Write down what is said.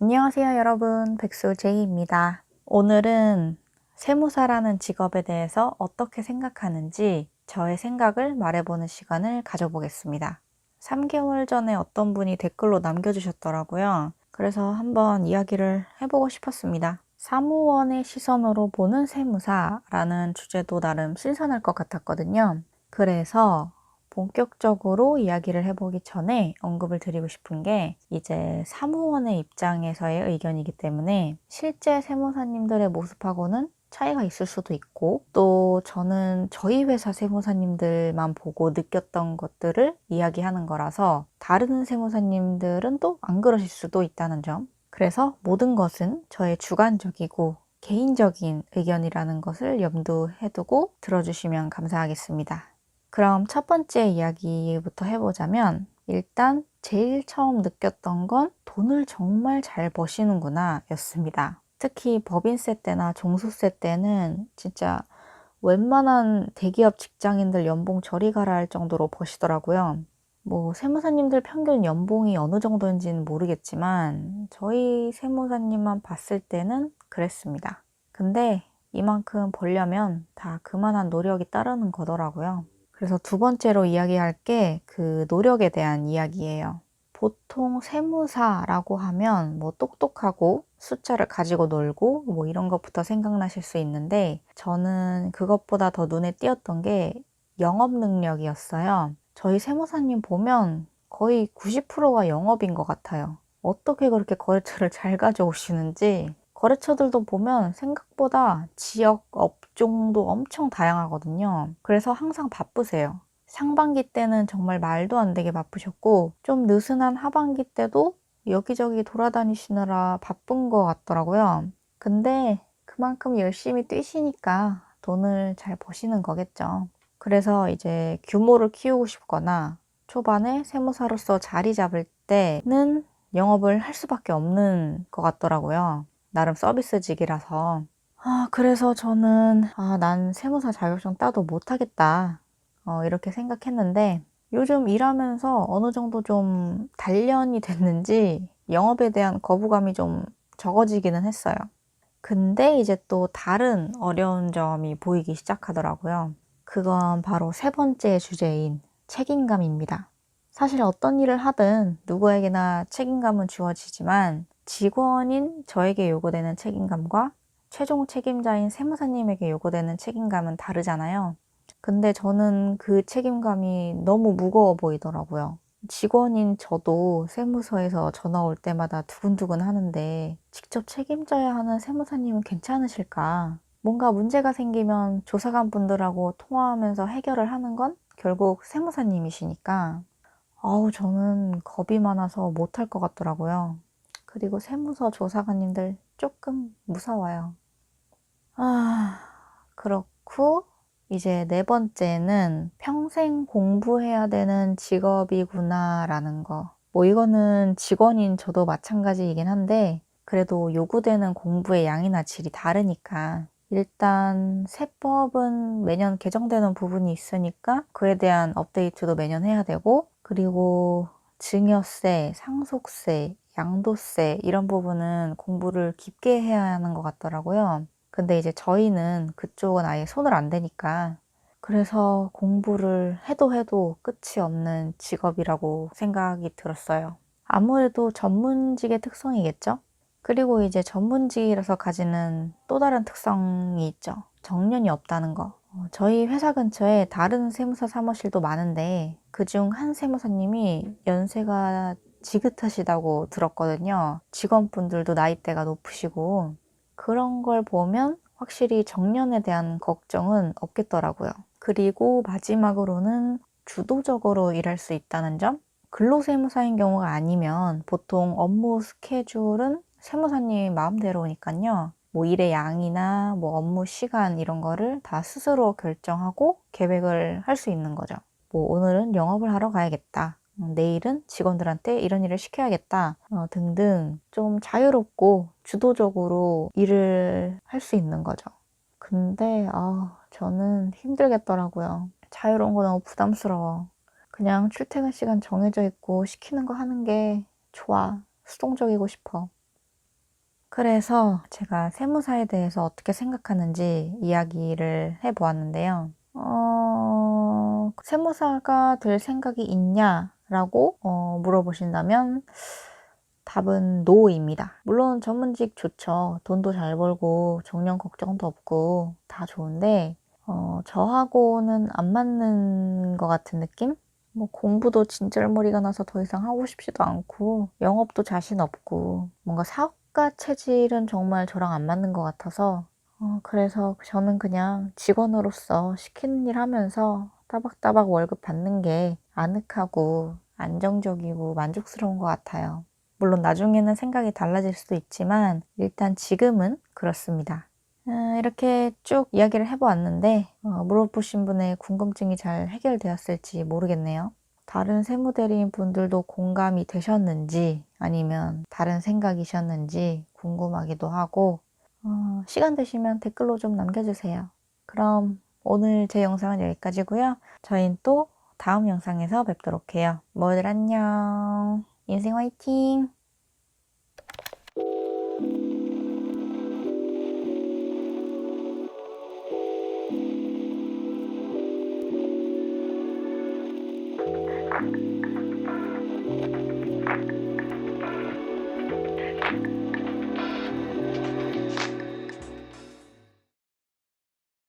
안녕하세요, 여러분. 백수제이입니다. 오늘은 세무사라는 직업에 대해서 어떻게 생각하는지 저의 생각을 말해보는 시간을 가져보겠습니다. 3개월 전에 어떤 분이 댓글로 남겨주셨더라고요. 그래서 한번 이야기를 해보고 싶었습니다. 사무원의 시선으로 보는 세무사라는 주제도 나름 신선할 것 같았거든요. 그래서 본격적으로 이야기를 해보기 전에 언급을 드리고 싶은 게 이제 사무원의 입장에서의 의견이기 때문에 실제 세무사님들의 모습하고는 차이가 있을 수도 있고 또 저는 저희 회사 세무사님들만 보고 느꼈던 것들을 이야기하는 거라서 다른 세무사님들은 또 안 그러실 수도 있다는 점. 그래서 모든 것은 저의 주관적이고 개인적인 의견이라는 것을 염두에 두고 들어주시면 감사하겠습니다. 그럼 첫 번째 이야기부터 해보자면 일단 제일 처음 느꼈던 건 돈을 정말 잘 버시는구나 였습니다. 특히 법인세 때나 종소세 때는 진짜 웬만한 대기업 직장인들 연봉 저리 가라 할 정도로 버시더라고요. 뭐 세무사님들 평균 연봉이 어느 정도인지는 모르겠지만 저희 세무사님만 봤을 때는 그랬습니다. 근데 이만큼 벌려면 다 그만한 노력이 따르는 거더라고요. 그래서 두 번째로 이야기할 게 그 노력에 대한 이야기예요. 보통 세무사라고 하면 뭐 똑똑하고 숫자를 가지고 놀고 뭐 이런 것부터 생각나실 수 있는데 저는 그것보다 더 눈에 띄었던 게 영업 능력이었어요. 저희 세무사님 보면 거의 90%가 영업인 것 같아요. 어떻게 그렇게 거래처를 잘 가져오시는지. 거래처들도 보면 생각보다 지역, 업종도 엄청 다양하거든요. 그래서 항상 바쁘세요. 상반기 때는 정말 말도 안 되게 바쁘셨고 좀 느슨한 하반기 때도 여기저기 돌아다니시느라 바쁜 것 같더라고요. 근데 그만큼 열심히 뛰시니까 돈을 잘 버시는 거겠죠. 그래서 이제 규모를 키우고 싶거나 초반에 세무사로서 자리 잡을 때는 영업을 할 수밖에 없는 것 같더라고요. 나름 서비스직이라서. 그래서 저는 난 세무사 자격증 따도 못하겠다. 이렇게 생각했는데 요즘 일하면서 어느 정도 좀 단련이 됐는지 영업에 대한 거부감이 좀 적어지기는 했어요. 근데 이제 또 다른 어려운 점이 보이기 시작하더라고요. 그건 바로 세 번째 주제인 책임감입니다. 사실 어떤 일을 하든 누구에게나 책임감은 주어지지만 직원인 저에게 요구되는 책임감과 최종 책임자인 세무사님에게 요구되는 책임감은 다르잖아요. 근데 저는 그 책임감이 너무 무거워 보이더라고요. 직원인 저도 세무서에서 전화 올 때마다 두근두근 하는데 직접 책임져야 하는 세무사님은 괜찮으실까? 뭔가 문제가 생기면 조사관 분들하고 통화하면서 해결을 하는 건 결국 세무사님이시니까 저는 겁이 많아서 못할 것 같더라고요. 그리고 세무서 조사관님들 조금 무서워요. 그렇고 이제 네 번째는 평생 공부해야 되는 직업이구나 라는 거. 뭐 이거는 직원인 저도 마찬가지이긴 한데 그래도 요구되는 공부의 양이나 질이 다르니까 일단 세법은 매년 개정되는 부분이 있으니까 그에 대한 업데이트도 매년 해야 되고 그리고 증여세, 상속세, 양도세 이런 부분은 공부를 깊게 해야 하는 것 같더라고요. 근데 이제 저희는 그쪽은 아예 손을 안 대니까 그래서 공부를 해도 끝이 없는 직업이라고 생각이 들었어요. 아무래도 전문직의 특성이겠죠? 그리고 이제 전문직이라서 가지는 또 다른 특성이 있죠. 정년이 없다는 거. 저희 회사 근처에 다른 세무사 사무실도 많은데 그중 한 세무사님이 연세가 지긋하시다고 들었거든요. 직원분들도 나이대가 높으시고 그런 걸 보면 확실히 정년에 대한 걱정은 없겠더라고요. 그리고 마지막으로는 주도적으로 일할 수 있다는 점? 근로세무사인 경우가 아니면 보통 업무 스케줄은 세무사님 마음대로니까요. 뭐 일의 양이나 뭐 업무 시간 이런 거를 다 스스로 결정하고 계획을 할 수 있는 거죠. 뭐 오늘은 영업을 하러 가야겠다. 내일은 직원들한테 이런 일을 시켜야겠다. 등등 좀 자유롭고 주도적으로 일을 할 수 있는 거죠. 근데 저는 힘들겠더라고요. 자유로운 거 너무 부담스러워. 그냥 출퇴근 시간 정해져 있고 시키는 거 하는 게 좋아. 수동적이고 싶어. 그래서 제가 세무사에 대해서 어떻게 생각하는지 이야기를 해보았는데요. 세무사가 될 생각이 있냐라고 물어보신다면 답은 노입니다. 물론 전문직 좋죠. 돈도 잘 벌고 정년 걱정도 없고 다 좋은데 저하고는 안 맞는 것 같은 느낌? 뭐 공부도 진절머리가 나서 더 이상 하고 싶지도 않고 영업도 자신 없고 뭔가 사업가 체질은 정말 저랑 안 맞는 것 같아서 그래서 저는 그냥 직원으로서 시키는 일 하면서 따박따박 월급 받는 게 아늑하고 안정적이고 만족스러운 것 같아요. 물론 나중에는 생각이 달라질 수도 있지만 일단 지금은 그렇습니다. 이렇게 쭉 이야기를 해보았는데 물어보신 분의 궁금증이 잘 해결되었을지 모르겠네요. 다른 세무대리인 분들도 공감이 되셨는지 아니면 다른 생각이셨는지 궁금하기도 하고 시간 되시면 댓글로 좀 남겨주세요. 그럼 오늘 제 영상은 여기까지고요. 저희는 또 다음 영상에서 뵙도록 해요. 모두들 안녕. 인생 화이팅!